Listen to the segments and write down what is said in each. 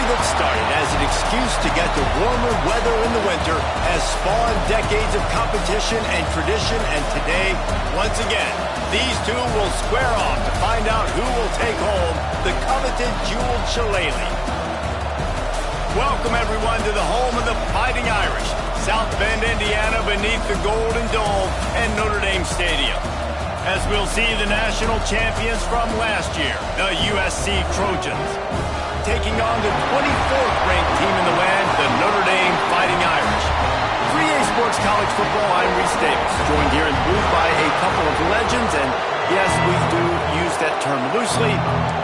that started as an excuse to get to warmer weather in the winter has spawned decades of competition and tradition, and today, once again, these two will square off to find out who will take home the coveted jeweled shillelagh. Welcome, everyone, to the home of the Fighting Irish, South Bend, Indiana, beneath the Golden Dome and Notre Dame Stadium. As we'll see the national champions from last year, the USC Trojans, taking on the 24th ranked team in the land, the Notre Dame Fighting Irish. 3A Sports College Football, I'm Reese Davis, joined here in the booth by a couple of legends, and yes, we do use that term loosely.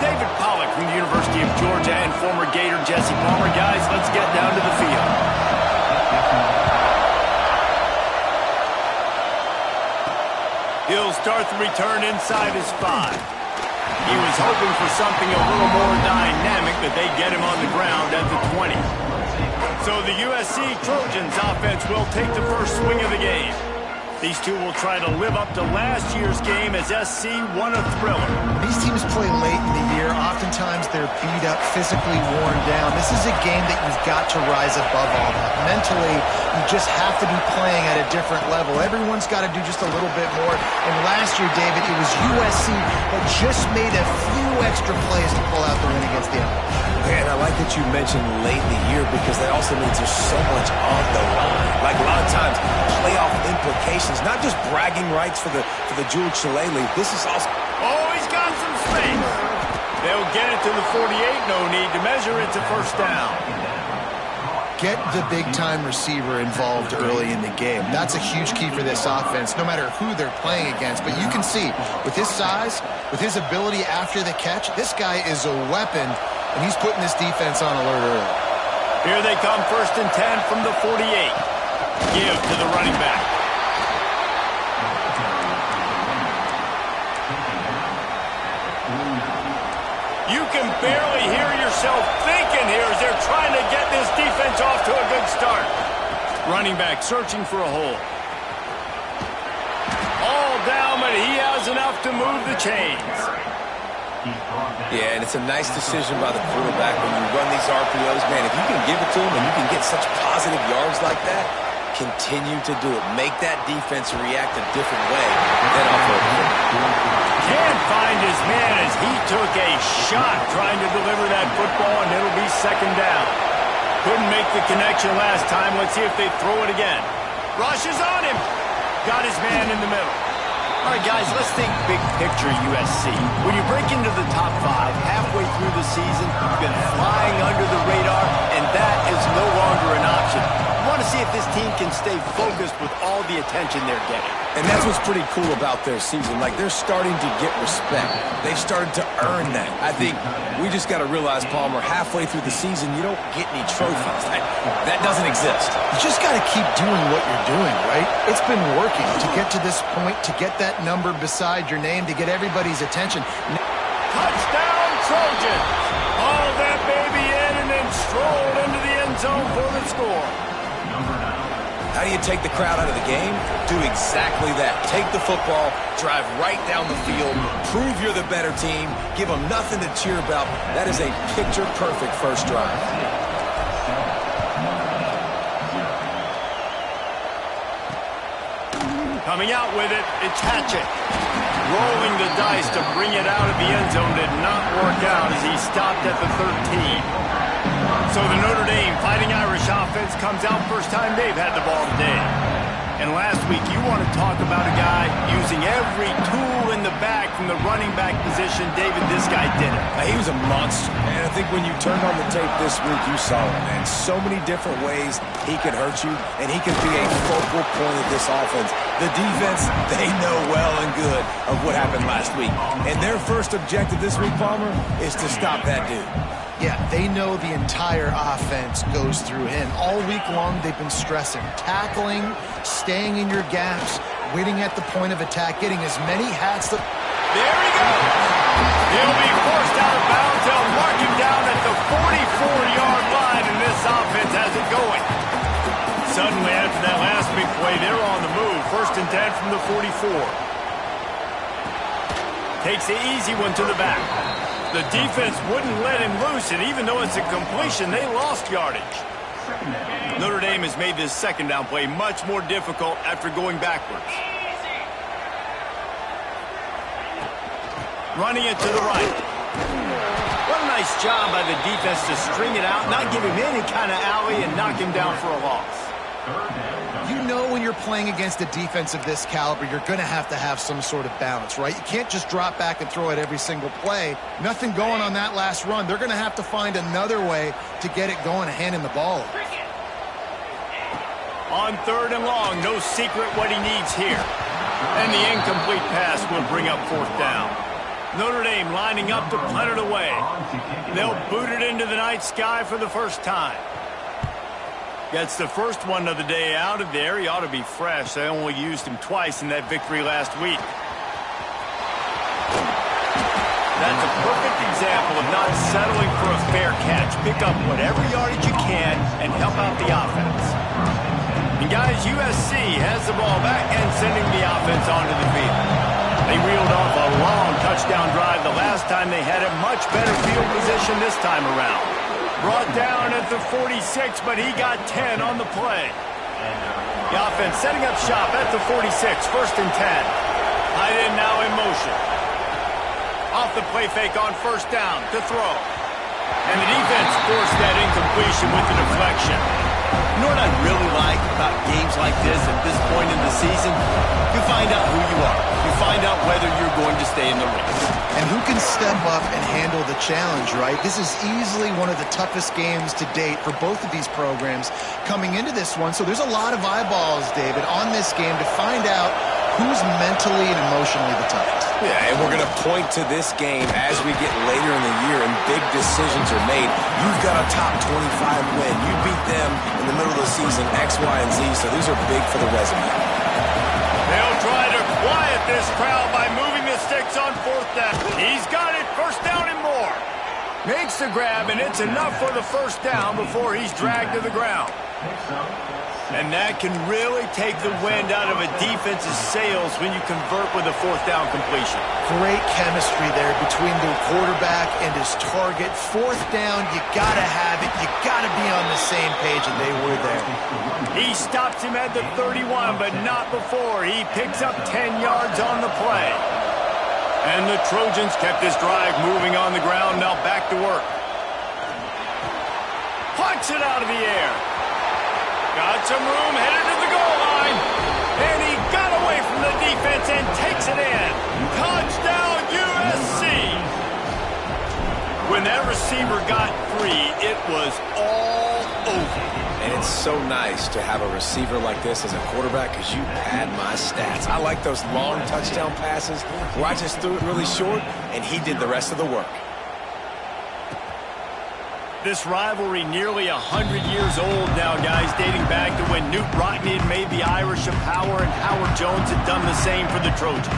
David Pollack from the University of Georgia and former Gator Jesse Palmer. Guys, let's get down to the field. He'll start the return inside his 5. He was hoping for something a little more dynamic, but they get him on the ground at the 20. So the USC Trojans offense will take the first swing of the game. These two will try to live up to last year's game as SC won a thriller. These teams play late in the year. Oftentimes they're beat up, physically worn down. This is a game that you've got to rise above all that. Mentally, you just have to be playing at a different level. Everyone's got to do just a little bit more. And last year, David, it was USC that just made a few extra plays to pull out the win against the Irish. And I like that you mentioned late in the year because that also means there's so much on the line. Like a lot of times, playoff implications, not just bragging rights for the jeweled shillelagh. This is also... Oh, he's got some space. They'll get it to the 48. No need to measure. It's a first down. Get the big-time receiver involved early in the game. That's a huge key for this offense, no matter who they're playing against. But you can see, with his size, with his ability after the catch, this guy is a weapon, and he's putting this defense on alert early. Here they come, 1st and 10 from the 48. Give to the running back. You can barely hear yourself thinking here as they're trying to get this defense off to a good start. Running back searching for a hole. All down, but he has enough to move the chains. Yeah, and it's a nice decision by the quarterback when you run these RPOs. Man, if you can give it to him and you can get such positive yards like that, continue to do it. Make that defense react a different way than offense. Can't find his man as he took a shot trying to deliver that football, and it'll be 2nd down. Couldn't make the connection last time. Let's see if they throw it again. Rush is on him. Got his man in the middle. All right, guys, let's think big picture USC. When you break into the top 5 halfway through the season, you've been flying under the radar, and that is no longer an option. You want to see if this team can stay focused with all the attention they're getting. And that's what's pretty cool about their season. Like, they're starting to get respect. They've started to earn that. I think we just got to realize, Palmer, halfway through the season, you don't get any trophies. That doesn't exist. You just got to keep doing what you're doing, right? It's been working to get to this point, to get that number beside your name, to get everybody's attention. Touchdown, Trojans! All that baby in and then strolled into the end zone for the score. How do you take the crowd out of the game? Do exactly that. Take the football, drive right down the field, prove you're the better team, give them nothing to cheer about. That is a picture-perfect first drive. Coming out with it, it's Hatchett. Rolling the dice to bring it out of the end zone did not work out as he stopped at the 13. So the Notre Dame Fighting Irish offense comes out first time they've had the ball today. And last week, you want to talk about a guy using every tool in the back from the running back position. David, this guy did it. He was a monster. And I think when you turned on the tape this week, you saw it, man. So many different ways he could hurt you, and he could be a focal point of this offense. The defense, they know well and good of what happened last week. And their first objective this week, Palmer, is to stop that dude. Yeah, they know the entire offense goes through him. All week long, they've been stressing, tackling, staying in your gaps, waiting at the point of attack, getting as many hats. There he goes. He'll be forced out of bounds. They'll mark him down at the 44-yard line, and this offense has it going. Suddenly, after that last big play, they're on the move. 1st and 10 from the 44. Takes the easy one to the back. The defense wouldn't let him loose, and even though it's a completion, they lost yardage. Notre Dame has made this second down play much more difficult after going backwards. Running it to the right. What a nice job by the defense to string it out, not give him any kind of alley, and knock him down for a loss. You know when you're playing against a defense of this caliber, you're going to have some sort of balance, right? You can't just drop back and throw it every single play. Nothing going on that last run. They're going to have to find another way to get it going and hand him the ball. On 3rd and long, no secret what he needs here. And the incomplete pass will bring up 4th down. Notre Dame lining up to punt it away. They'll boot it into the night sky for the first time. That's the first one of the day out of there. He ought to be fresh. They only used him twice in that victory last week. That's a perfect example of not settling for a fair catch. Pick up whatever yardage you can and help out the offense. And guys, USC has the ball back and sending the offense onto the field. They reeled off a long touchdown drive the last time. They had a much better field position this time around. Brought down at the 46, but he got 10 on the play. The offense setting up shop at the 46, 1st and 10. Tight end now in motion. Off the play fake on 1st down to throw. And the defense forced that incompletion with the deflection. You know what I really like about games like this at this point in the season? You find out who you are. You find out whether you're going to stay in the race. And who can step up and handle the challenge, right? This is easily one of the toughest games to date for both of these programs coming into this one. So there's a lot of eyeballs, David, on this game to find out who's mentally and emotionally the toughest. Yeah, and we're going to point to this game as we get later in the year and big decisions are made. You've got a top 25 win. You beat them in the middle of the season, X, Y, and Z, so these are big for the resume. They'll try to quiet this crowd by moving the sticks on 4th down. He's got it, 1st down and more. Makes the grab, and it's enough for the 1st down before he's dragged to the ground. And that can really take the wind out of a defense's sails when you convert with a 4th down completion. Great chemistry there between the quarterback and his target. 4th down, you got to have it. You got to be on the same page, and they were there. He stops him at the 31, but not before. He picks up 10 yards on the play. And the Trojans kept this drive moving on the ground. Now back to work. Punch it out of the air. Got some room, headed to the goal line. And he got away from the defense and takes it in. Touchdown, USC. When that receiver got free, it was all over. And it's so nice to have a receiver like this as a quarterback because you pad my stats. I like those long touchdown passes where I just threw it really short and he did the rest of the work. This rivalry nearly 100 years old now, guys, dating back to when Newt Rockne had made the Irish a power and Howard Jones had done the same for the Trojans.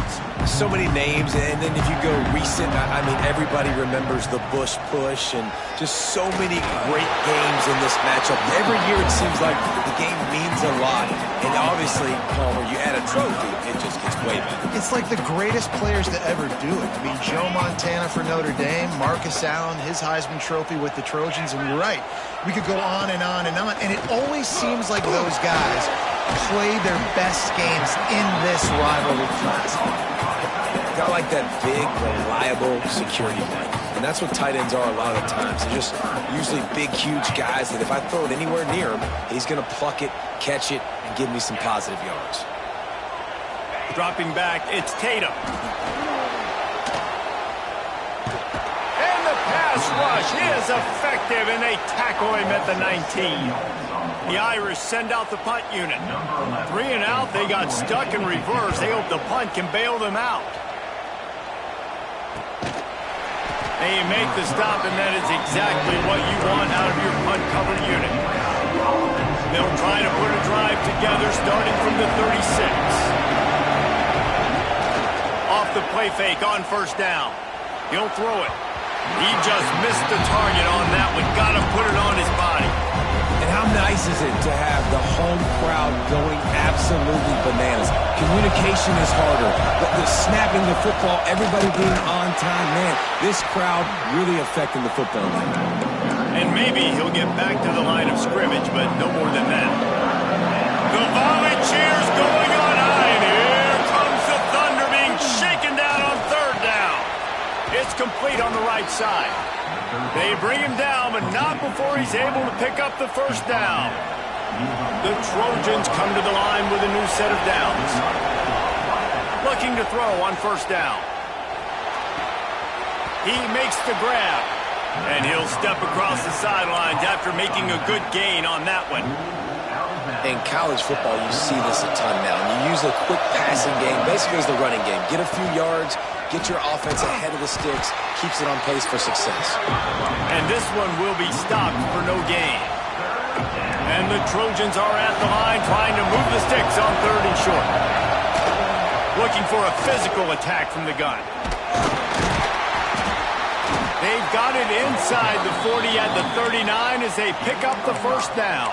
So many names, and then if you go recent, I mean, everybody remembers the Bush push and just so many great games in this matchup. Every year it seems like the game means a lot, and obviously, Palmer, you add a trophy, it just gets way better. It's like the greatest players to ever do it. I mean, Joe Montana for Notre Dame, Marcus Allen, his Heisman Trophy with the Trojans, and you're right. We could go on and on and on, and it always seems like those guys play their best games in this rivalry class. Got like that big, reliable security blanket. And that's what tight ends are a lot of the times. They're just usually big, huge guys that if I throw it anywhere near him, he's going to pluck it, catch it, and give me some positive yards. Dropping back, it's Tatum. And the pass rush is effective, and they tackle him at the 19. The Irish send out the punt unit. 3 and out, they got stuck in reverse. They hope the punt can bail them out. They make the stop, and that is exactly what you want out of your punt cover unit. They'll try to put a drive together starting from the 36. Off the play fake on 1st down. He'll throw it. He just missed the target on that one. Got to put it on his body. And how nice is it to have the home crowd going absolutely bananas? Communication is harder. The snapping the football, everybody being on time, man, this crowd really affecting the football game. And maybe he'll get back to the line of scrimmage, but no more than that. The volley cheers going on high, and here comes the Thunder being shaken down on third down. It's complete on the right side. They bring him down, but not before he's able to pick up the first down. The Trojans come to the line with a new set of downs. Looking to throw on first down. He makes the grab, and he'll step across the sidelines after making a good gain on that one. In college football, you see this a ton now. And you use a quick passing game, basically as the running game. Get a few yards, get your offense ahead of the sticks, keeps it on pace for success. And this one will be stopped for no gain. And the Trojans are at the line trying to move the sticks on third and short. Looking for a physical attack from the gun. They've got it inside the 40 at the 39 as they pick up the first down.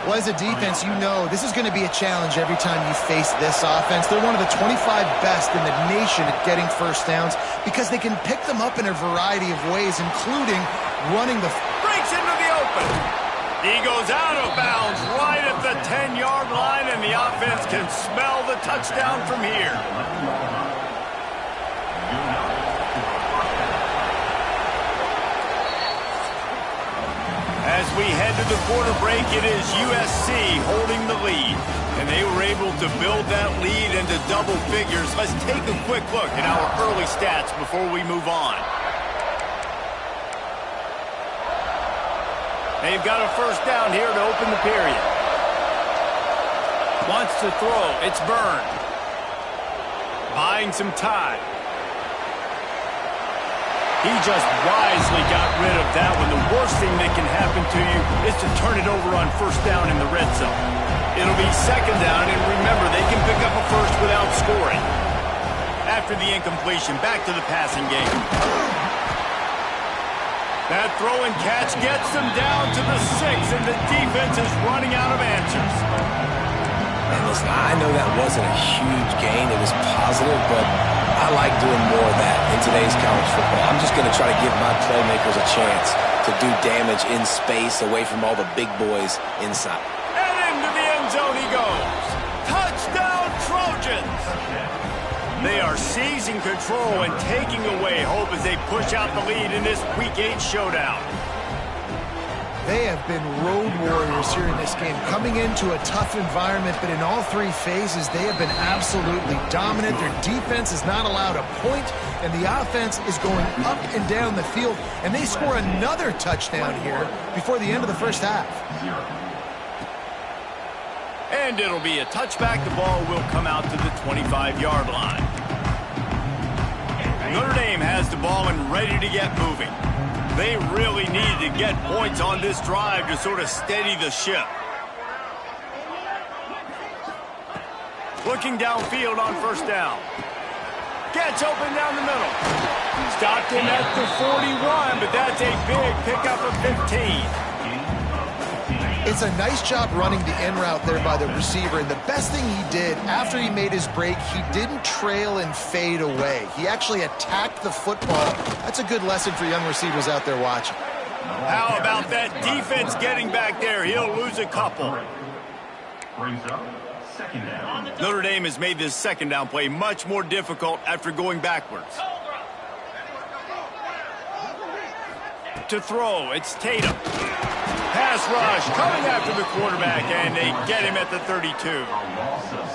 Well, as a defense, you know this is going to be a challenge every time you face this offense. They're one of the 25 best in the nation at getting first downs because they can pick them up in a variety of ways, including running the... Breaks into the open. He goes out of bounds right at the 10-yard line, and the offense can smell the touchdown from here. As we head to the quarter break, it is USC holding the lead. And they were able to build that lead into double figures. Let's take a quick look at our early stats before we move on. They've got a first down here to open the period. Wants to throw. It's Byrne. Buying some time. He just wisely got rid of that one. The worst thing that can happen to you is to turn it over on first down in the red zone. It'll be second down, and remember, they can pick up a first without scoring. After the incompletion, back to the passing game. That throw and catch gets them down to the 6, and the defense is running out of answers. And listen, I know that wasn't a huge gain. It was positive, but I like doing more of that in today's college football. I'm just going to try to give my playmakers a chance to do damage in space away from all the big boys inside. And into the end zone he goes. Touchdown, Trojans! They are seizing control and taking away hope as they push out the lead in this Week 8 showdown. They have been road warriors here in this game, coming into a tough environment, but in all three phases, they have been absolutely dominant. Their defense is not allowed a point, and the offense is going up and down the field, and they score another touchdown here before the end of the first half. And it'll be a touchback. The ball will come out to the 25-yard line. Notre Dame has the ball and ready to get moving. They really need to get points on this drive to sort of steady the ship. Looking downfield on first down. Gets open down the middle. Stopped him at the 41, but that's a big pickup of 15. It's a nice job running the in route there by the receiver, and the best thing he did after he made his break, he didn't trail and fade away. He actually attacked the football. That's a good lesson for young receivers out there watching. How about that defense getting back there? He'll lose a couple. Notre Dame has made this second down play much more difficult after going backwards. To throw, it's Tatum. Pass rush coming after the quarterback, and they get him at the 32.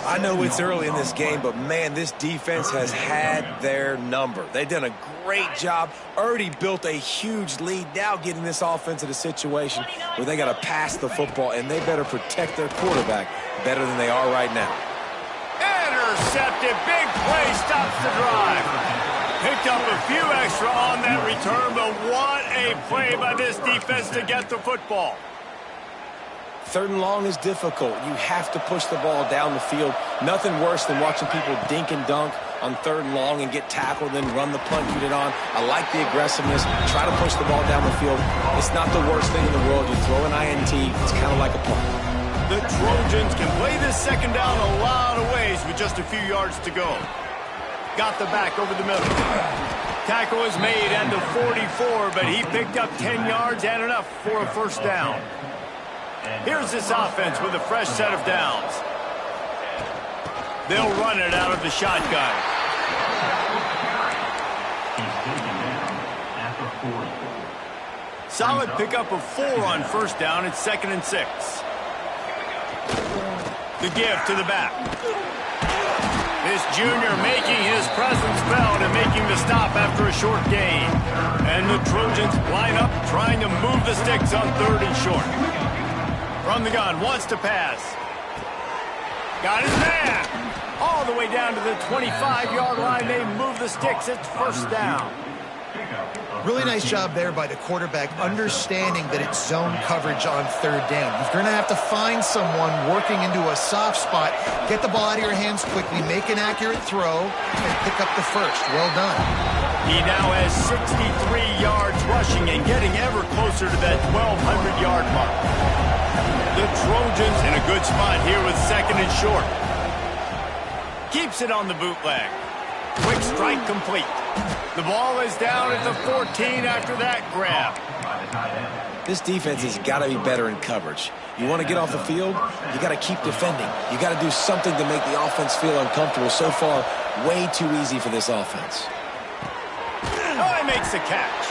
I know it's early in this game, but man, this defense has had their number. They've done a great job, already built a huge lead, now getting this offense in a situation where they got to pass the football, and they better protect their quarterback better than they are right now. Intercepted, big play, stops the drive. Picked up a few extra on that return, but what a play by this defense to get the football. Third and long is difficult. You have to push the ball down the field. Nothing worse than watching people dink and dunk on third and long and get tackled, then run the punt unit on. I like the aggressiveness. Try to push the ball down the field. It's not the worst thing in the world. You throw an INT, it's kind of like a punt. The Trojans can play this second down a lot of ways with just a few yards to go. got the back over the middle. Tackle is made at the 44, but he picked up 10 yards and enough for a first down. Here's this offense with a fresh set of downs. They'll run it out of the shotgun. Solid pickup of 4 on first down. It's 2nd and 6. The give to the back. This junior making his presence felt and making the stop after a short gain. And the Trojans line up trying to move the sticks on 3rd and short. From the gun, wants to pass. Got his man. All the way down to the 25-yard line. They move the sticks. It's first down. Really nice job there by the quarterback, understanding that it's zone coverage on 3rd down. You're going to have to find someone working into a soft spot, get the ball out of your hands quickly, make an accurate throw, and pick up the first. Well done. He now has 63 yards rushing and getting ever closer to that 1,200-yard mark. The Trojans in a good spot here with 2nd and short. Keeps it on the bootleg. Quick strike complete. The ball is down at the 14 after that grab. This defense has got to be better in coverage. You want to get off the field, you got to keep defending. You got to do something to make the offense feel uncomfortable. So far, way too easy for this offense. Oh, he makes the catch.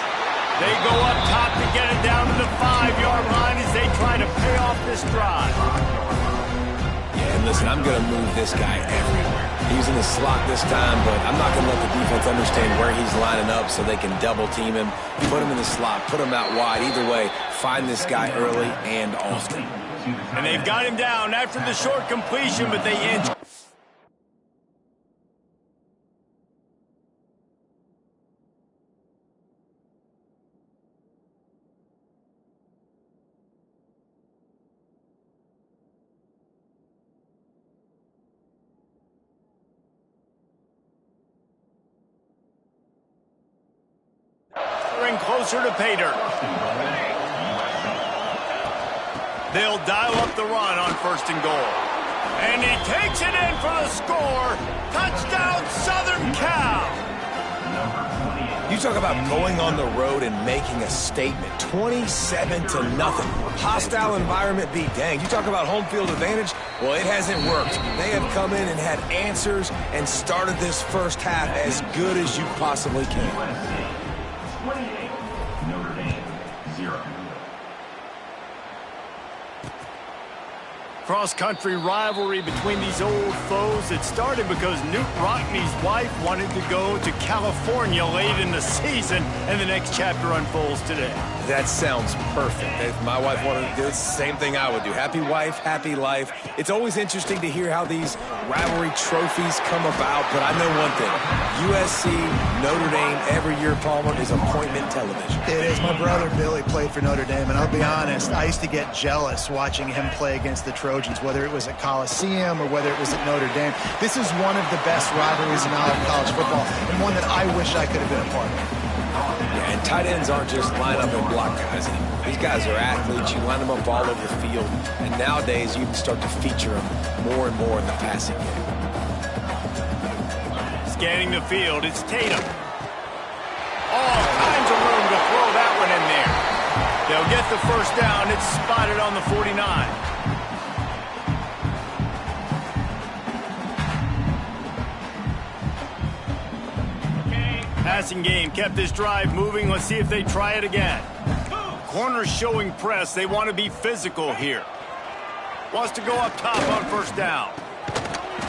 They go up top to get it down to the 5-yard line as they try to pay off this drive. Yeah, and listen, I'm going to move this guy everywhere. He's in the slot this time, but I'm not going to let the defense understand where he's lining up so they can double team him, put him in the slot, put him out wide. Either way, find this guy early and often. And they've got him down after the short completion, but they inch. Closer to pay dirt. They'll dial up the run on 1st and goal. And he takes it in for the score. Touchdown, Southern Cal. You talk about going on the road and making a statement. 27-0. Hostile environment beat. Dang, you talk about home field advantage? Well, it hasn't worked. They have come in and had answers and started this first half as good as you possibly can. Cross-country rivalry between these old foes. It started because Newt Rockney's wife wanted to go to California late in the season, and the next chapter unfolds today. That sounds perfect. If my wife wanted to do it, it's the same thing I would do. Happy wife, happy life. It's always interesting to hear how these rivalry trophies come about, but I know one thing. USC, Notre Dame, every year, Palmer, is appointment television. It is. My brother Billy played for Notre Dame, and I'll be honest, I used to get jealous watching him play against the Trojans, whether it was at Coliseum or whether it was at Notre Dame. This is one of the best rivalries in all of college football, and one that I wish I could have been a part of. Yeah, and tight ends aren't just line up and block guys anymore. These guys are athletes. You line them up all over the field, and nowadays you can start to feature them more and more in the passing game. Scanning the field, it's Tatum. All kinds of room to throw that one in there. They'll get the first down. It's spotted on the 49. Passing game kept this drive moving. Let's see if they try it again. Corners showing press. They want to be physical here. Wants to go up top on first down.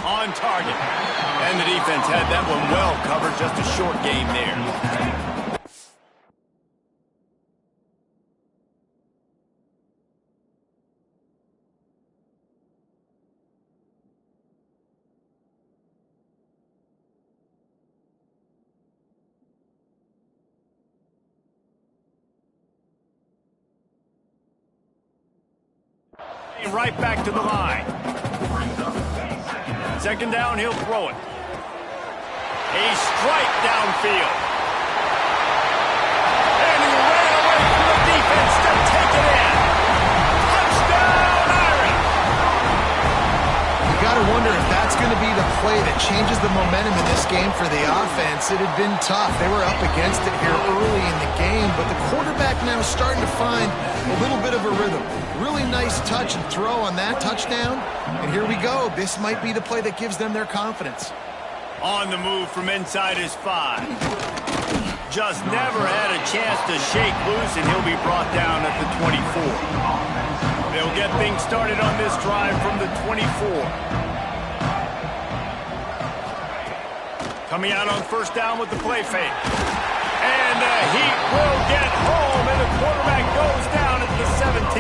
On target. And the defense had that one well covered. Just a short game there. Right back to the line. 2nd down, he'll throw it. A strike downfield. And he ran away from the defense to take it in. Touchdown, Irish! You got to wonder if that's going to be the play that changes the momentum in this game for the offense. It had been tough. They were up against it here early in the game, but the quarterback now is starting to find a little bit of a rhythm. Really nice touch and throw on that touchdown. And here we go. This might be the play that gives them their confidence. On the move from inside his 5. Just never had a chance to shake loose, and he'll be brought down at the 24. They'll get things started on this drive from the 24. Coming out on first down with the play fake. And the Heat will get home, and the quarterback goes down at the 17.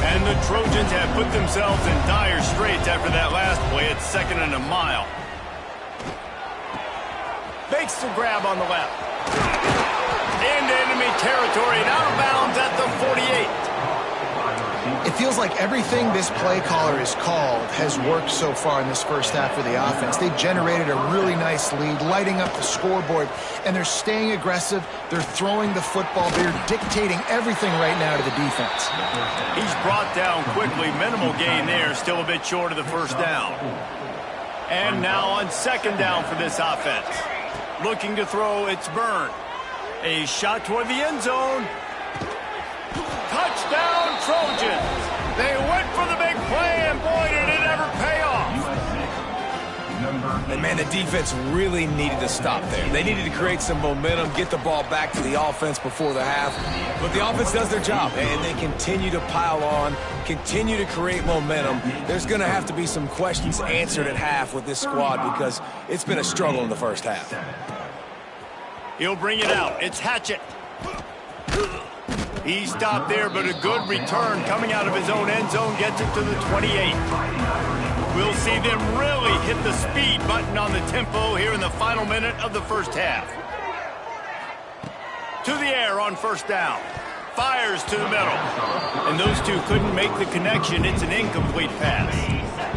And the Trojans have put themselves in dire straits after that last play. It's 2nd and a mile. Makes the grab on the left. Into enemy territory and out of bounds at the 48. It feels like everything this play caller has called has worked so far in this first half for the offense. They've generated a really nice lead, lighting up the scoreboard, and they're staying aggressive. They're throwing the football. They're dictating everything right now to the defense. He's brought down quickly. Minimal gain there. Still a bit short of the first down. And now on 2nd down for this offense. Looking to throw, it's Byrne. A shot toward the end zone. Touchdown, Trojans. They went for the big play, and boy, did it ever pay off. And, man, the defense really needed to stop there. They needed to create some momentum, get the ball back to the offense before the half. But the offense does their job, and they continue to pile on, continue to create momentum. There's going to have to be some questions answered at half with this squad because it's been a struggle in the first half. He'll bring it out. It's Hatchett. He stopped there, but a good return coming out of his own end zone gets it to the 28. We'll see them really hit the speed button on the tempo here in the final minute of the first half. To the air on first down. Fires to the middle. And those two couldn't make the connection. It's an incomplete pass.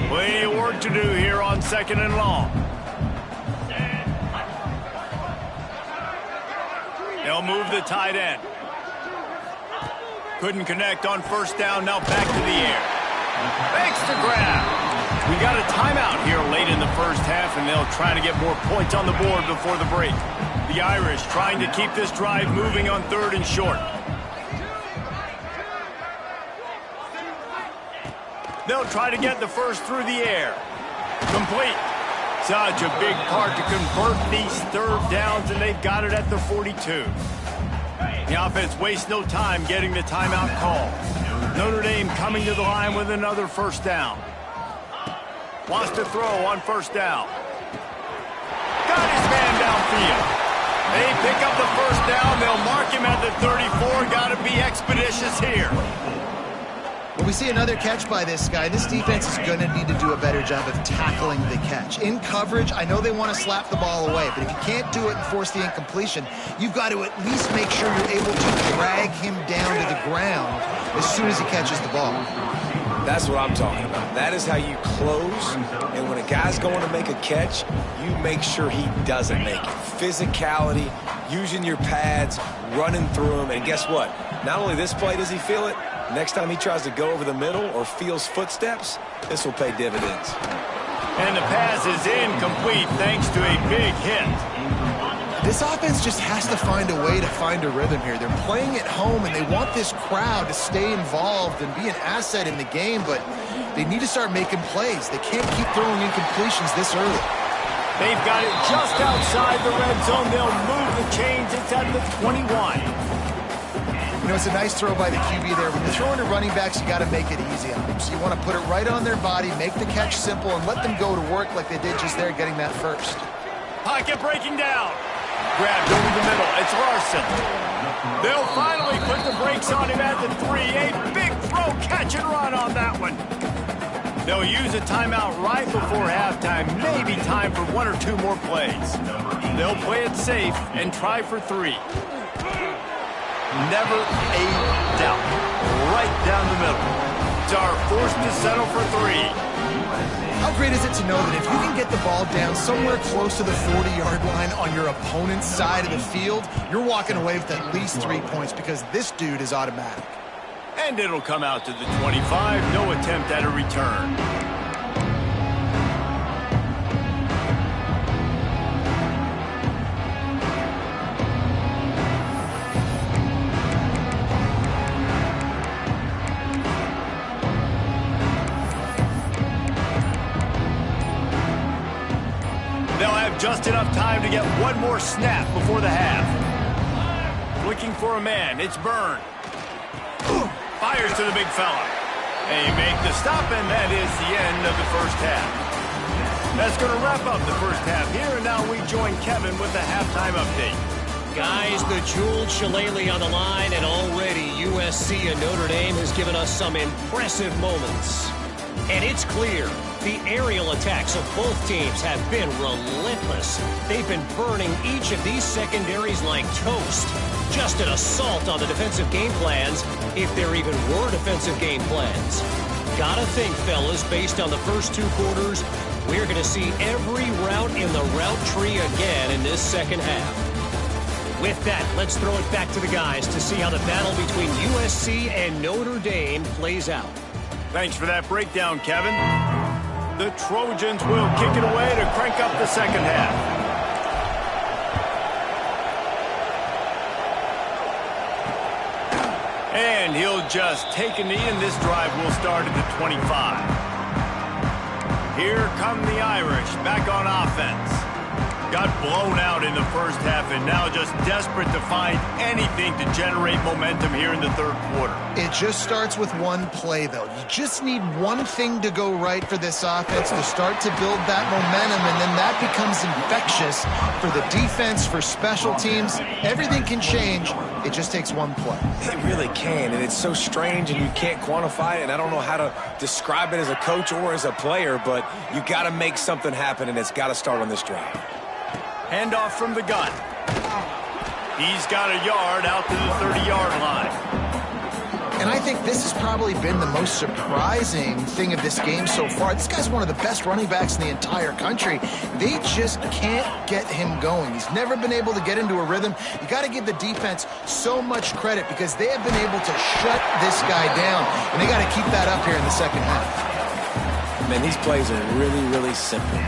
Plenty of work to do here on 2nd and long. They'll move the tight end. Couldn't connect on first down. Now back to the air. Makes the grab. We got a timeout here late in the first half, and they'll try to get more points on the board before the break. The Irish trying to keep this drive moving on 3rd and short. They'll try to get the first through the air. Complete. Such a big part to convert these 3rd downs, and they've got it at the 42. The offense wastes no time getting the timeout call. Notre Dame coming to the line with another first down. Wants to throw on first down. Got his man downfield. They pick up the first down. They'll mark him at the 34. Got to be expeditious here. Well, we see another catch by this guy. This defense is going to need to do a better job of tackling the catch. In coverage, I know they want to slap the ball away, but if you can't do it and force the incompletion, you've got to at least make sure you're able to drag him down to the ground as soon as he catches the ball. That's what I'm talking about. That is how you close, and when a guy's going to make a catch, you make sure he doesn't make it. Physicality, using your pads, running through him, and guess what? Not only this play does he feel it, next time he tries to go over the middle or feels footsteps, this will pay dividends. And the pass is incomplete thanks to a big hit. This offense just has to find a way to find a rhythm here. They're playing at home, and they want this crowd to stay involved and be an asset in the game, but they need to start making plays. They can't keep throwing incompletions this early. They've got it just outside the red zone. They'll move the chains. It's at the 21. You know, it's a nice throw by the QB there. When you're throwing to running backs, you got to make it easy on them. So you want to put it right on their body, make the catch simple, and let them go to work like they did just there, getting that first. Pocket breaking down. Grabbed over the middle. It's Larson. They'll finally put the brakes on him at the 3. A big throw, catch and run on that one. They'll use a timeout right before halftime. Maybe time for 1 or 2 more plays. They'll play it safe and try for 3. Never a doubt. Right down the middle. Dar forced to settle for 3. How great is it to know that if you can get the ball down somewhere close to the 40-yard line on your opponent's side of the field, you're walking away with at least 3 points because this dude is automatic. And it'll come out to the 25. No attempt at a return. just enough time to get one more snap before the half. Looking for a man. It's Byrne. Fires to the big fella. They make the stop, and that is the end of the first half. That's going to wrap up the first half here, and now we join Kevin with the halftime update. Guys, the jeweled shillelagh on the line, and already USC and Notre Dame has given us some impressive moments. And it's clear, the aerial attacks of both teams have been relentless. They've been burning each of these secondaries like toast. Just an assault on the defensive game plans, if there even were defensive game plans. Gotta think, fellas, based on the first two quarters, we're going to see every route in the route tree again in this second half. With that, let's throw it back to the guys to see how the battle between USC and Notre Dame plays out. Thanks for that breakdown, Kevin. The Trojans will kick it away to crank up the second half. And he'll just take a knee, and this drive will start at the 25. Here come the Irish, back on offense. Got blown out in the first half and now just desperate to find anything to generate momentum here in the third quarter. It just starts with one play, though. You just need one thing to go right for this offense to start to build that momentum, and then that becomes infectious for the defense, for special teams. Everything can change. It just takes one play. It really can, and it's so strange, and you can't quantify it, and I don't know how to describe it as a coach or as a player, but you got to make something happen, and it's got to start on this drive. Handoff from the gun. He's got a yard out to the 30-yard line. And I think this has probably been the most surprising thing of this game so far. This guy's one of the best running backs in the entire country. They just can't get him going. He's never been able to get into a rhythm. You got to give the defense so much credit because they have been able to shut this guy down, and they got to keep that up here in the second half. Man, these plays are really, really simple.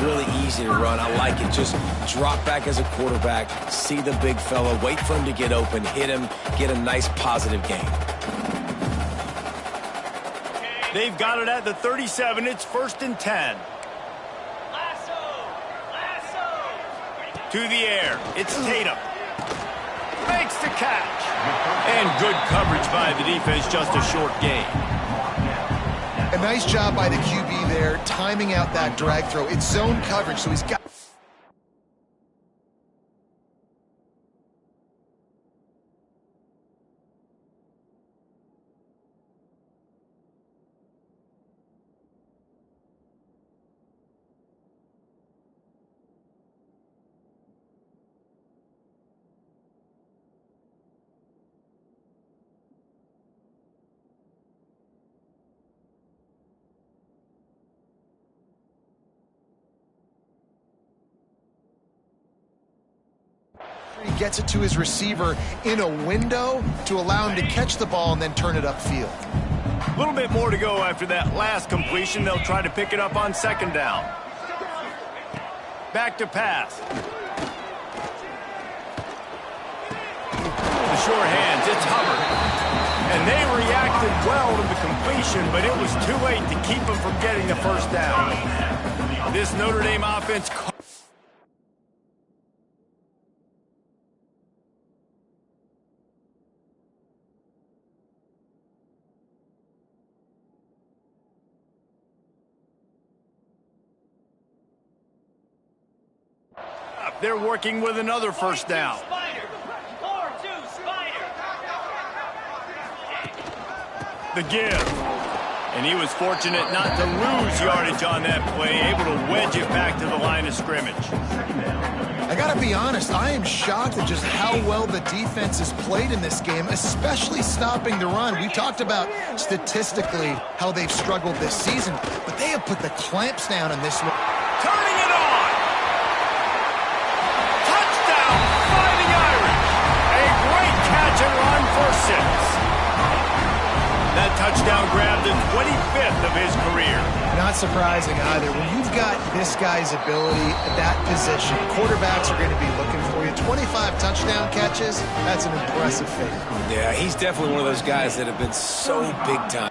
Really easy to run. I like it. Just drop back as a quarterback, see the big fella, wait for him to get open, hit him, get a nice positive gain. They've got it at the 37. It's 1st and 10. To the air. It's Tatum. Makes the catch. And good coverage by the defense, just a short gain. A nice job by the QB there, timing out that drag throw. It's zone coverage, so he's got... He gets it to his receiver in a window to allow him to catch the ball and then turn it upfield. A little bit more to go after that last completion. They'll try to pick it up on second down. Back to pass. The sure hands, it's Hubbard. And they reacted well to the completion, but it was too late to keep them from getting the first down. This Notre Dame offense... They're working with another first down. The give. And he was fortunate not to lose yardage on that play, able to wedge it back to the line of scrimmage. I got to be honest, I am shocked at just how well the defense has played in this game, especially stopping the run. We talked about statistically how they've struggled this season, but they have put the clamps down in this one. Turning it on! Touchdown, Fighting Irish! A great catch and run for 6. That touchdown grabbed the 25th of his career. Not surprising either. When you've got this guy's ability at that position, quarterbacks are going to be looking for you. 25 touchdown catches, that's an impressive figure. Yeah, he's definitely one of those guys that have been so big time.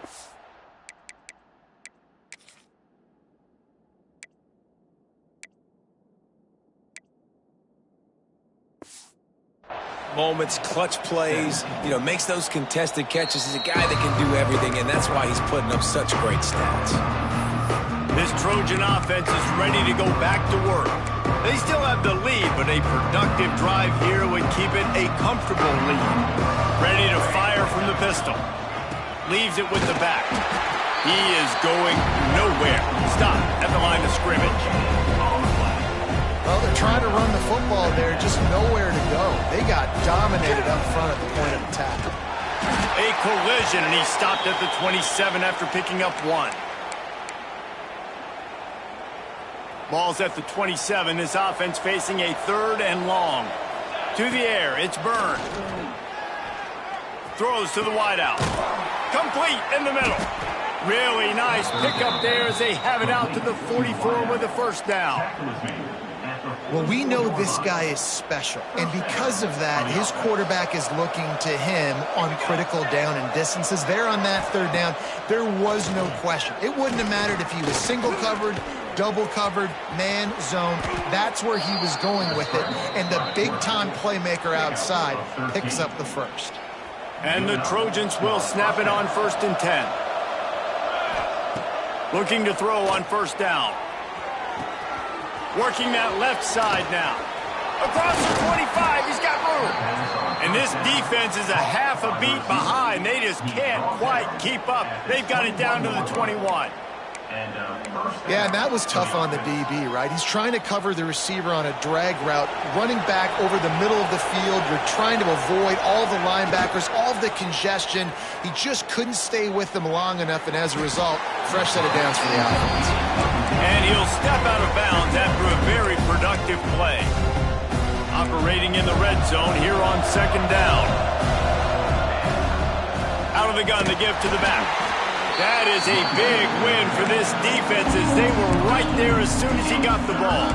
moments, clutch plays, makes those contested catches. He's a guy that can do everything, and that's why he's putting up such great stats. This Trojan offense is ready to go back to work. They still have the lead, but a productive drive here would keep it a comfortable lead. Ready to fire from the pistol. Leaves it with the back. He is going nowhere. Stop at the line of scrimmage. Well, they're trying to run the football there, just nowhere to go. They got dominated up front at the point of attack. A collision, and he stopped at the 27 after picking up 1. Ball's at the 27. This offense facing a 3rd and long. To the air, it's Byrne. Throws to the wideout. Complete in the middle. Really nice pickup there as they have it out to the 44 with a first down. Well, we know this guy is special, and because of that, his quarterback is looking to him on critical down and distances. There on that 3rd down, there was no question. It wouldn't have mattered if he was single covered, double covered, man, zone. That's where he was going with it, and the big-time playmaker outside picks up the first. And the Trojans will snap it on 1st and 10. Looking to throw on 1st down. Working that left side now. Across the 25, he's got room. And this defense is a half a beat behind. They just can't quite keep up. They've got it down to the 21. Yeah, and that was tough on the DB, right? He's trying to cover the receiver on a drag route, running back over the middle of the field. You're trying to avoid all the linebackers, all of the congestion. He just couldn't stay with them long enough, and as a result, fresh set of downs for the offense. And he'll step out of bounds after a very productive play. Operating in the red zone here on 2nd down. Out of the gun to give to the back. That is a big win for this defense as they were right there as soon as he got the ball.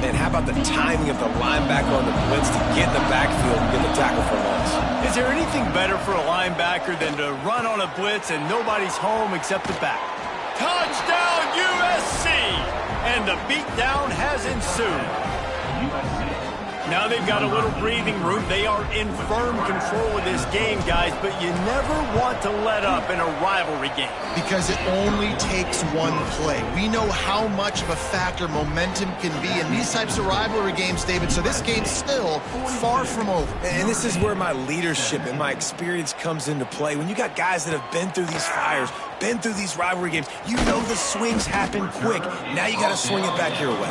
And how about the timing of the linebacker on the blitz to get in the backfield and get the tackle for loss? Is there anything better for a linebacker than to run on a blitz and nobody's home except the back? Touchdown USC! And the beatdown has ensued. Now they've got a little breathing room. They are in firm control of this game, guys, but you never want to let up in a rivalry game. Because it only takes one play. We know how much of a factor momentum can be in these types of rivalry games, David, so this game's still far from over. And this is where my leadership and my experience comes into play. When you got guys that have been through these fires, been through these rivalry games, you know the swings happen quick. Now you got to swing it back your way.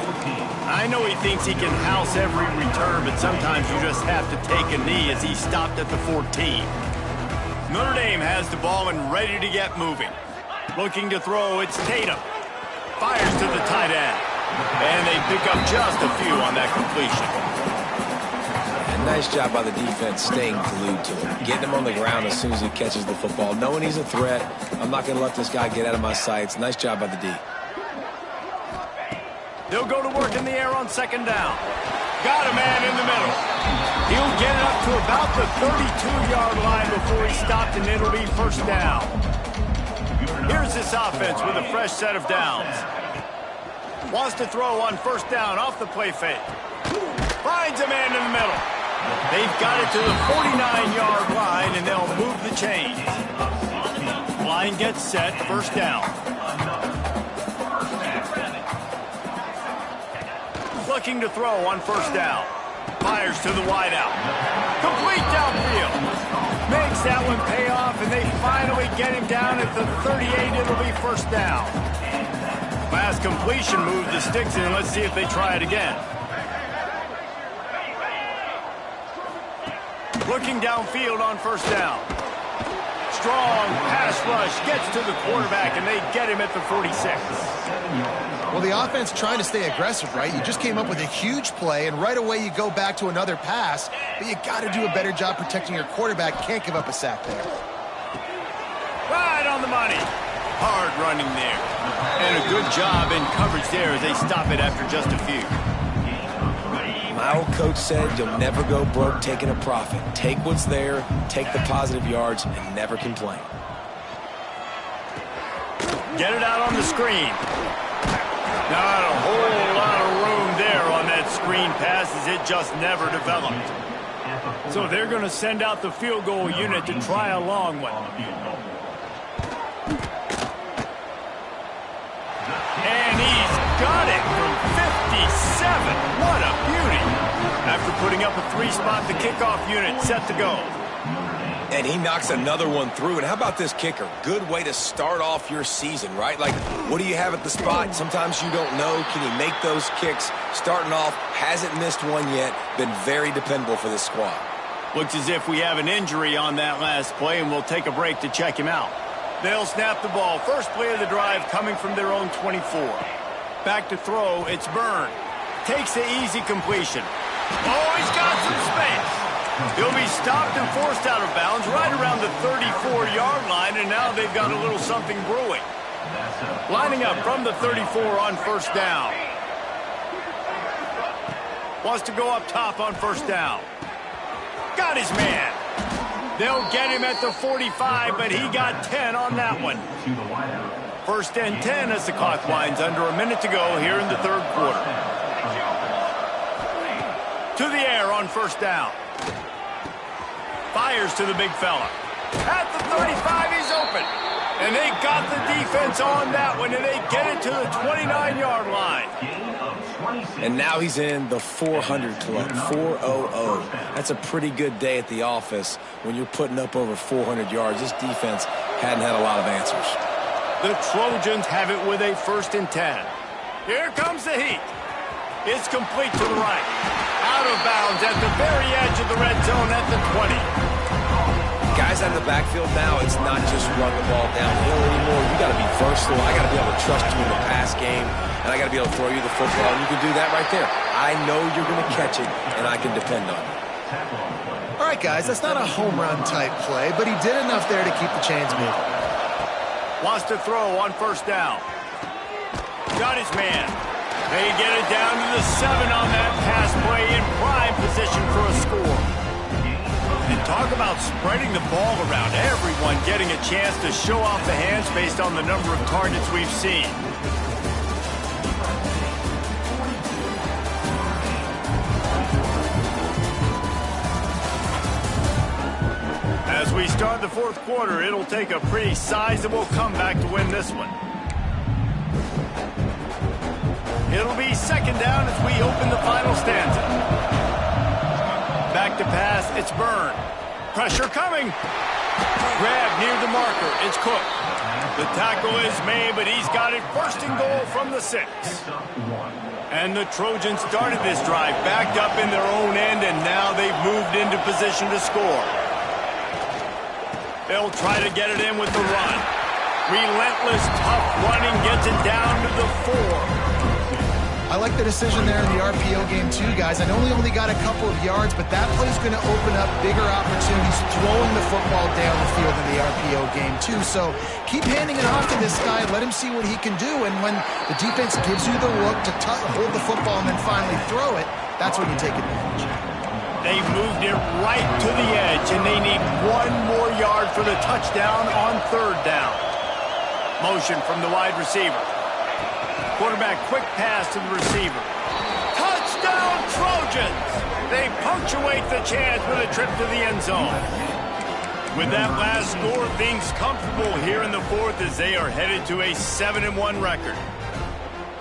I know he thinks he can house every return, but sometimes you just have to take a knee as he stopped at the 14. Notre Dame has the ball and ready to get moving. Looking to throw, it's Tatum. Fires to the tight end. And they pick up just a few on that completion. And nice job by the defense staying glued to him. Getting him on the ground as soon as he catches the football. Knowing he's a threat, I'm not going to let this guy get out of my sights. Nice job by the D. They'll go to work in the air on 2nd down. Got a man in the middle. He'll get it up to about the 32-yard line before he stopped, and it'll be 1st down. Here's this offense with a fresh set of downs. Wants to throw on 1st down off the play fake. Finds a man in the middle. They've got it to the 49-yard line, and they'll move the chains. Line gets set, 1st down. Looking to throw on 1st down. Fires to the wideout. Complete downfield. Makes that one pay off, and they finally get him down at the 38. It'll be 1st down. Last completion moved the sticks in. Let's see if they try it again. Looking downfield on 1st down. Strong pass rush gets to the quarterback, and they get him at the 46. Well, the offense trying to stay aggressive, right? You just came up with a huge play, and right away you go back to another pass, but you got to do a better job protecting your quarterback. Can't give up a sack there. Right on the money. Hard running there. And a good job in coverage there as they stop it after just a few. My old coach said you'll never go broke taking a profit. Take what's there, take the positive yards, and never complain. Get it out on the screen. Not a whole lot of room there on that screen pass as it just never developed. So they're going to send out the field goal unit to try a long one. And he's got it from 57. What a beauty. After putting up a 3-spot, the kickoff unit set to go. And he knocks another one through. And how about this kicker? Good way to start off your season, right? Like, what do you have at the spot? Sometimes you don't know. Can he make those kicks? Starting off, hasn't missed one yet. Been very dependable for this squad. Looks as if we have an injury on that last play, and we'll take a break to check him out. They'll snap the ball. First play of the drive coming from their own 24. Back to throw, it's Byrne. Takes the easy completion. Oh, he's got some space. He'll be stopped and forced out of bounds right around the 34-yard line, and now they've got a little something brewing. Lining up from the 34 on first down. Wants to go up top on first down. Got his man. They'll get him at the 45, but he got 10 on that one. First and 10 as the clock winds under a minute to go here in the third quarter. To the air on first down. Fires to the big fella. At the 35, he's open. And they got the defense on that one, and they get it to the 29-yard line. And now he's in the 400 club, 400. That's a pretty good day at the office when you're putting up over 400 yards. This defense hadn't had a lot of answers. The Trojans have it with a first and 10. Here comes the heat. It's complete to the right. Out of bounds at the very edge of the red zone at the 20. Guys out of the backfield now, it's not just run the ball downhill anymore. You got to be versatile. I got to be able to trust you in the pass game, and I got to be able to throw you the football, and you can do that right there. I know you're going to catch it, and I can depend on it. All right, guys, that's not a home run type play, but he did enough there to keep the chains moving. Wants to throw on first down. Got his man. They get it down to the 7 on that pass play in prime position for a score. And talk about spreading the ball around. Everyone getting a chance to show off the hands based on the number of targets we've seen. As we start the fourth quarter, it'll take a pretty sizable comeback to win this one. It'll be second down as we open the final stanza. Back to pass, it's Byrne. Pressure coming. Grab near the marker, it's Cook. The tackle is made, but he's got it first and goal from the 6. And the Trojans started this drive backed up in their own end, and now they've moved into position to score. They'll try to get it in with the run. Relentless, tough running gets it down to the 4. I like the decision there in the RPO game too, guys. I know he only got a couple of yards, but that play's going to open up bigger opportunities throwing the football down the field in the RPO game too. So keep handing it off to this guy. Let him see what he can do. And when the defense gives you the look to hold the football and then finally throw it, that's when you take advantage. They moved it right to the edge, and they need 1 more yard for the touchdown on third down. Motion from the wide receiver. Quarterback quick pass to the receiver. Touchdown Trojans! They punctuate the chance with a trip to the end zone. With that last score, things comfortable here in the fourth as they are headed to a 7-1 record.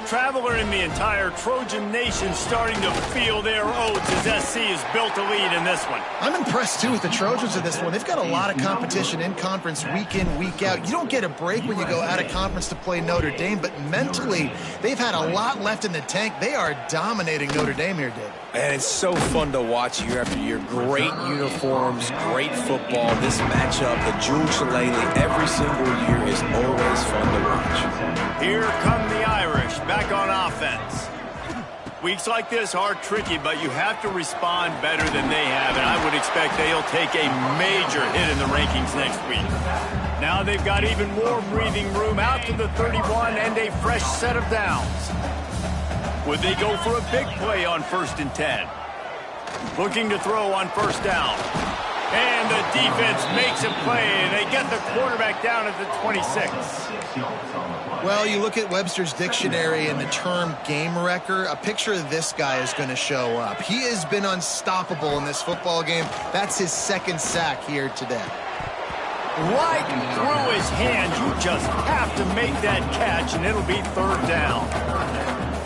Traveler in the entire Trojan nation starting to feel their oats as SC has built a lead in this one. I'm impressed, too, with the Trojans in this one. They've got a lot of competition in conference week in, week out. You don't get a break when you go out of conference to play Notre Dame, but mentally, they've had a lot left in the tank. They are dominating Notre Dame here, David. And it's so fun to watch year after year. Great uniforms, great football. This matchup, the Jewel Shillelagh, every single year is always fun to watch. Here come the Irish back on offense. Weeks like this are tricky, but you have to respond better than they have, and I would expect they'll take a major hit in the rankings next week. Now they've got even more breathing room out to the 31 and a fresh set of downs. Would they go for a big play on first and 10? Looking to throw on first down. And the defense makes a play, and they get the quarterback down at the 26. Well, you look at Webster's dictionary and the term game wrecker, a picture of this guy is going to show up. He has been unstoppable in this football game. That's his second sack here today. Right through his hands. You just have to make that catch, and it'll be third down.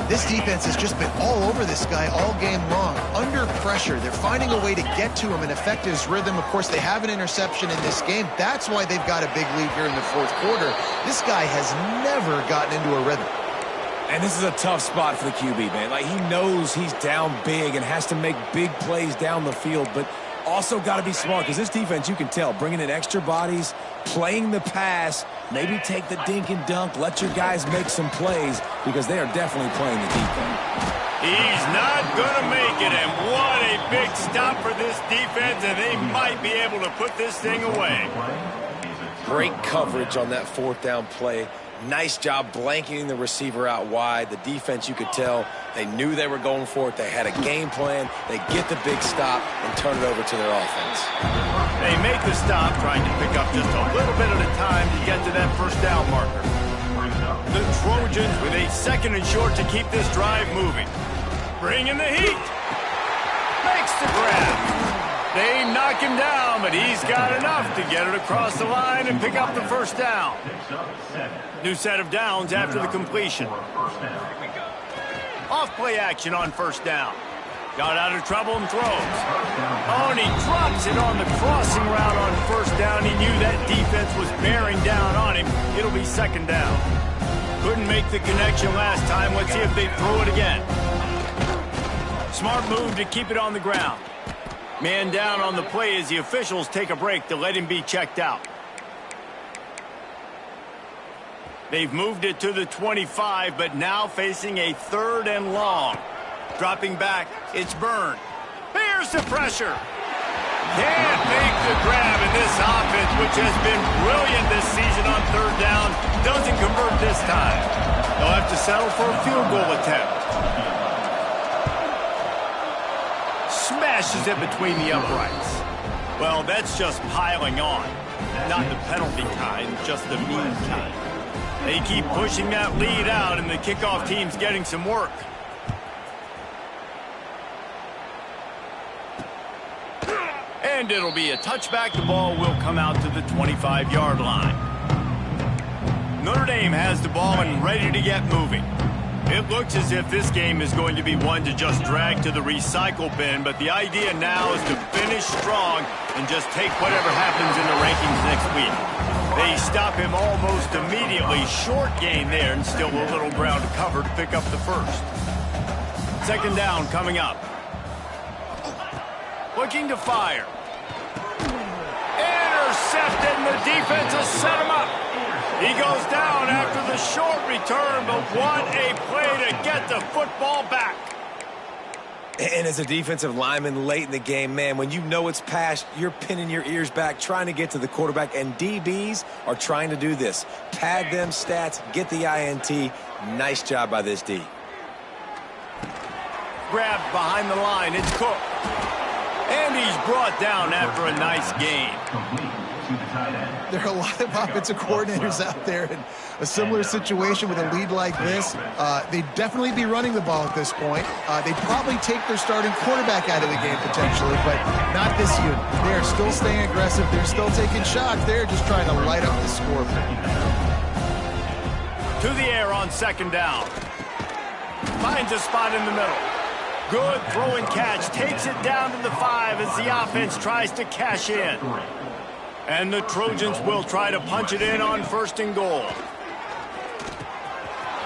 This defense has just been all over this guy all game long. Under pressure, they're finding a way to get to him and affect his rhythm. Of course, they have an interception in this game. That's why they've got a big lead here in the fourth quarter. This guy has never gotten into a rhythm. And this is a tough spot for the QB, man. Like, he knows he's down big and has to make big plays down the field, but also got to be smart, because this defense, you can tell, bringing in extra bodies, playing the pass, maybe take the dink and dunk, let your guys make some plays, because they are definitely playing the defense. He's not going to make it, and what a big stop for this defense, and they might be able to put this thing away. Great coverage on that fourth down play. Nice job blanketing the receiver out wide. The defense, you could tell, they knew they were going for it. They had a game plan. They get the big stop and turn it over to their offense. They make the stop, trying to pick up just a little bit at a time to get to that first down marker. The Trojans with a second and short to keep this drive moving. Bring in the heat. Makes the grab. They knock him down, but he's got enough to get it across the line and pick up the first down. New set of downs after the completion. Off play action on first down. Got out of trouble and throws. Oh, and he drops it on the crossing route on first down. He knew that defense was bearing down on him. It'll be second down. Couldn't make the connection last time. Let's see if they throw it again. Smart move to keep it on the ground. Man down on the play as the officials take a break to let him be checked out. They've moved it to the 25, but now facing a third and long. Dropping back, it's Byrne. Here's the pressure. Can't make the grab, and this offense, which has been brilliant this season on third down, doesn't convert this time. They'll have to settle for a field goal attempt. Smashes it between the uprights. Well, that's just piling on. Not the penalty kind, just the mean kind. They keep pushing that lead out, and the kickoff team's getting some work. And it'll be a touchback. The ball will come out to the 25-yard line. Notre Dame has the ball and ready to get moving. It looks as if this game is going to be one to just drag to the recycle bin, but the idea now is to finish strong and just take whatever happens in the rankings next week. They stop him almost immediately. Short gain there, and still a little ground to cover to pick up the first. Second down coming up. Looking to fire. Intercepted, and the defense has set him up. He goes down after the short return, but what a play to get the football back. And as a defensive lineman late in the game, man, when you know it's past, you're pinning your ears back, trying to get to the quarterback, and DBs are trying to do this. Pad them stats, get the INT. Nice job by this D. Grabbed behind the line, it's Cook. And he's brought down after a nice gain. There are a lot of offensive coordinators out there in a similar situation with a lead like this. They'd definitely be running the ball at this point. They'd probably take their starting quarterback out of the game potentially, but not this unit. They are still staying aggressive. They're still taking shots. They're just trying to light up the scoreboard. To the air on second down. Finds a spot in the middle. Good throw and catch. Takes it down to the 5 as the offense tries to cash in. And the Trojans will try to punch it in on first and goal.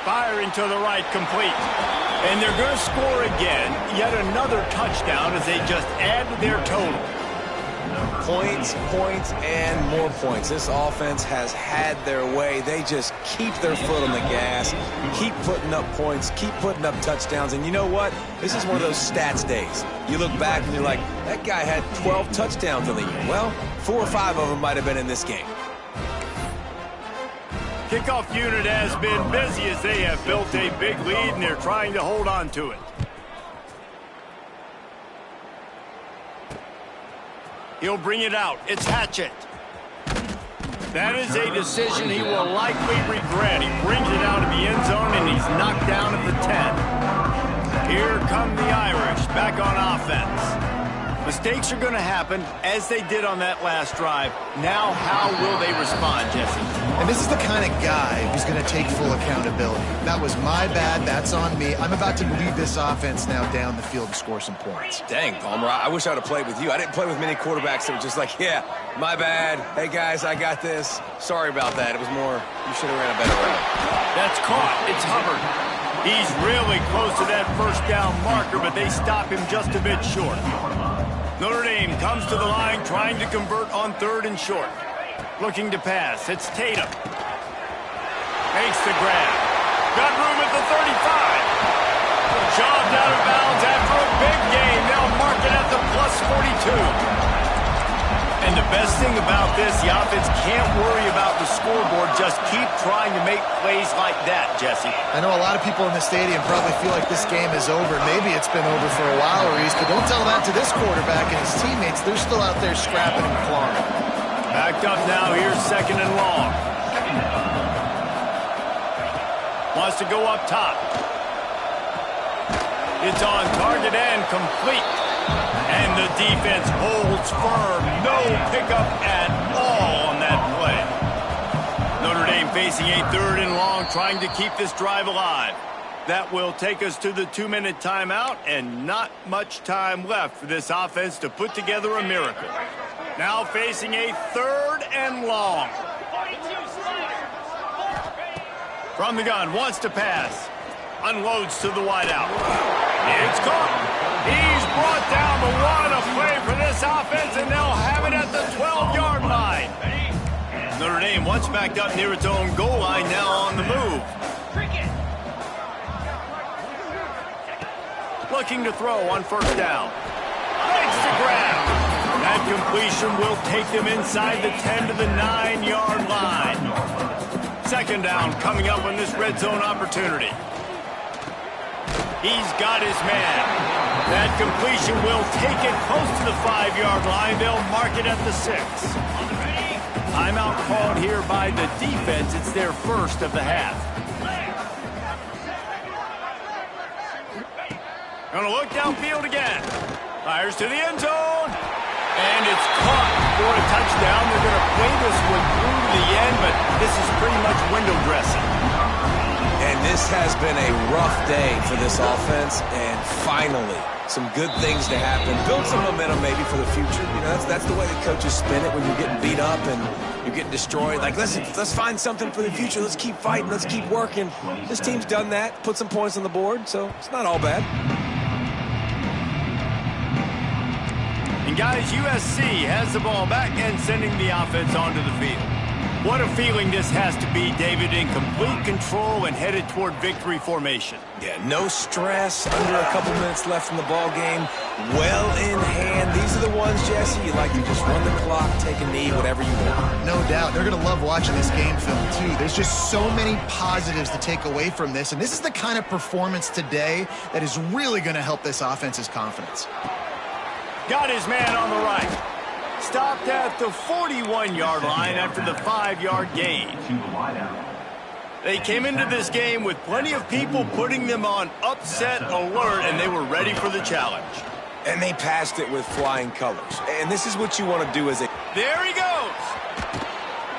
Firing to the right, complete. And they're going to score again. Yet another touchdown as they just add to their total. Points, points, and more points. This offense has had their way. They just keep their foot on the gas, keep putting up points, keep putting up touchdowns. And you know what? This is one of those stats days. You look back and you're like, that guy had 12 touchdowns in the year. Well, 4 or 5 of them might have been in this game. Kickoff unit has been busy as they have built a big lead, and they're trying to hold on to it. He'll bring it out. It's Hatchet. That is a decision he will likely regret. He brings it out of the end zone, and he's knocked down at the 10. Here come the Irish back on offense. Mistakes are going to happen, as they did on that last drive. Now, how will they respond, Jesse? And this is the kind of guy who's going to take full accountability. That was my bad. That's on me. I'm about to lead this offense now down the field and score some points. Dang, Palmer, I wish I would have played with you. I didn't play with many quarterbacks that were just like, yeah, my bad. Hey, guys, I got this. Sorry about that. It was more, you should have ran a better route. That's caught. It's Hubbard. He's really close to that first down marker, but they stop him just a bit short. Notre Dame comes to the line trying to convert on 3rd and short. Looking to pass. It's Tatum. Makes the grab. Got room at the 35. Shoved out of bounds after a big gain. They'll mark it at the +42. And the best thing about this, the offense can't worry about the scoreboard. Just keep trying to make plays like that, Jesse. I know a lot of people in the stadium probably feel like this game is over. Maybe it's been over for a while, Reese, but don't tell that to this quarterback and his teammates. They're still out there scrapping and clawing. Backed up now. Here's 2nd and long. Wants to go up top. It's on target and complete. And the defense holds firm. No pickup at all on that play. Notre Dame facing a 3rd and long, trying to keep this drive alive. That will take us to the 2-minute timeout, and not much time left for this offense to put together a miracle. Now facing a 3rd and long. From the gun, wants to pass. Unloads to the wideout. It's caught. He's brought down the 1. A play for this offense, and they'll have it at the 12-yard line. Notre Dame once backed up near its own goal line, now on the move. Looking to throw on 1st down. Makes the grab. That completion will take them inside the 10 to the 9-yard line. 2nd down coming up on this red zone opportunity. He's got his man. That completion will take it close to the 5-yard line. They'll mark it at the 6. Timeout called here by the defense. It's their first of the half. Gonna look downfield again. Fires to the end zone. And it's caught for a touchdown. They're going to play this one through to the end, but this is pretty much window dressing. And this has been a rough day for this offense, and finally, some good things to happen. Build some momentum maybe for the future. You know, that's the way the coaches spin it when you're getting beat up and you're getting destroyed. Like, listen, let's find something for the future. Let's keep fighting. Let's keep working. This team's done that, put some points on the board, so it's not all bad. And guys, USC has the ball back and sending the offense onto the field. What a feeling this has to be, David, in complete control and headed toward victory formation. Yeah, no stress, under a couple minutes left in the ball game, well in hand. These are the ones, Jesse, you like to just run the clock, take a knee, whatever you want. No doubt. They're going to love watching this game film, too. There's just so many positives to take away from this, and this is the kind of performance today that is really going to help this offense's confidence. Got his man on the right. Stopped at the 41-yard line after the 5-yard gain. They came into this game with plenty of people putting them on upset alert, and they were ready for the challenge. And they passed it with flying colors. And this is what you want to do as a... There he goes!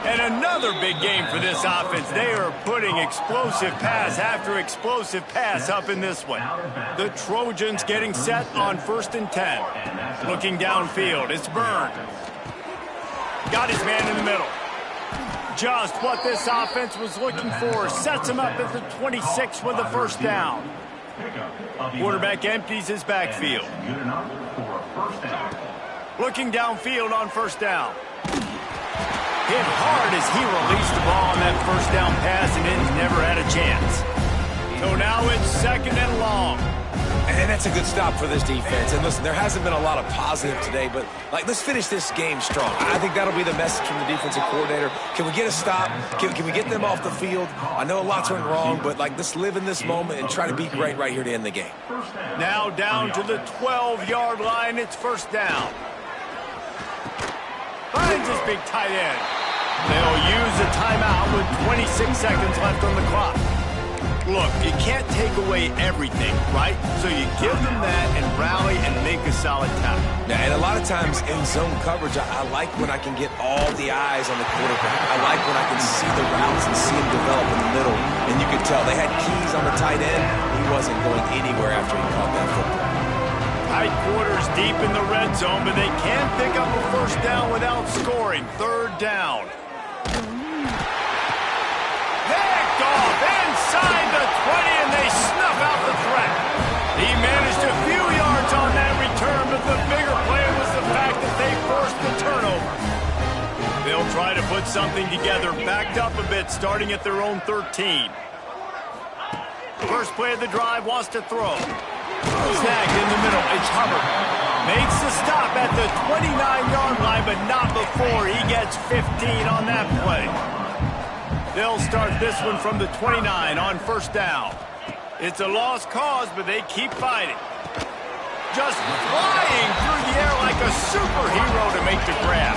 And another big game for this offense. They are putting explosive pass after explosive pass up in this one. The Trojans getting set on 1st and 10. Looking downfield, it's Byrne. Got his man in the middle. Just what this offense was looking for. Sets him up at the 26 with the 1st down. Quarterback empties his backfield. Looking downfield on 1st down. Hit hard as he released the ball on that 1st down pass, and it never had a chance. So now it's 2nd and long. And that's a good stop for this defense. And listen, there hasn't been a lot of positive today, but let's finish this game strong. I think that'll be the message from the defensive coordinator. Can we get a stop? Can we get them off the field? I know a lot's went wrong, but let's live in this moment and try to be great right here to end the game. Now down to the 12-yard line. It's 1st down. finds his big tight end. They'll use a timeout with 26 seconds left on the clock. Look, you can't take away everything, right? So you give them that and rally and make a solid tackle. Yeah, and a lot of times in zone coverage, I like when I can get all the eyes on the quarterback. I like when I can see the routes and see him develop in the middle. And you could tell they had keys on the tight end. He wasn't going anywhere after he caught that football. Tight quarters deep in the red zone, but they can pick up a first down without scoring. Third down. Picked off inside the 20, and they snuff out the threat. He managed a few yards on that return, but the bigger play was the fact that they forced the turnover. They'll try to put something together, backed up a bit, starting at their own 13. First play of the drive, wants to throw. Snagged in the middle, it's Hubbard. Makes the stop at the 29-yard line, but not before he gets 15 on that play. They'll start this one from the 29 on first down. It's a lost cause, but they keep fighting. Just flying through the air like a superhero to make the grab.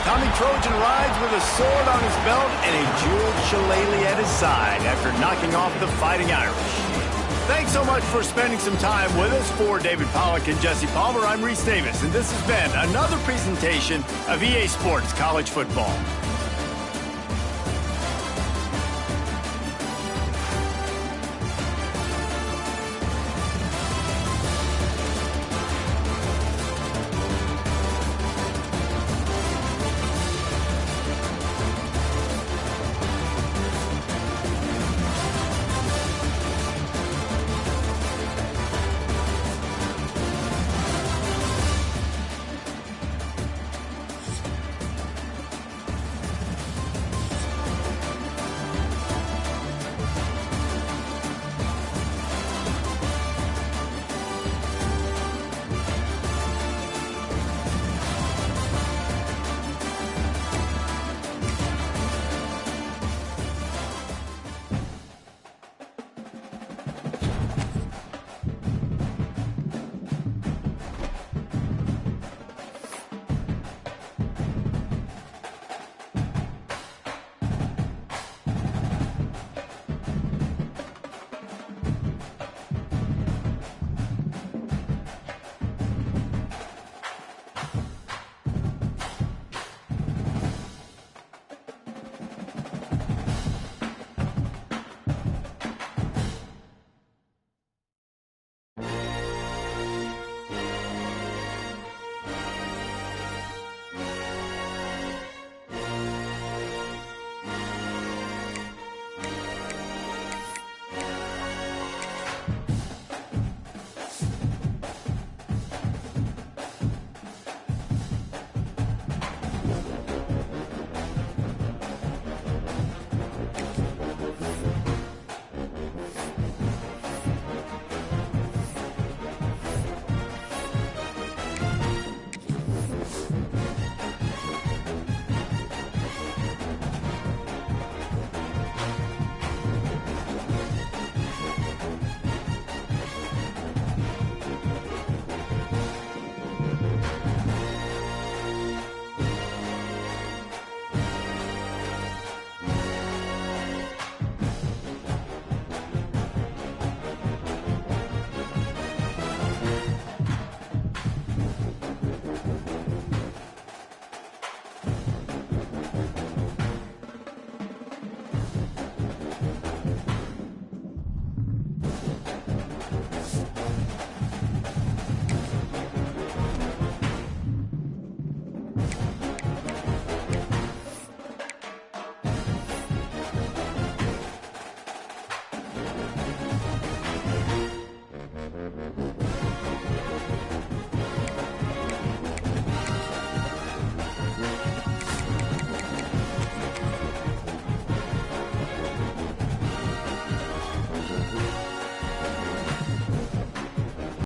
Tommy Trojan rides with a sword on his belt and a jeweled shillelagh at his side after knocking off the Fighting Irish. Thanks so much for spending some time with us. For David Pollack and Jesse Palmer, I'm Reese Davis, and this has been another presentation of EA Sports College Football.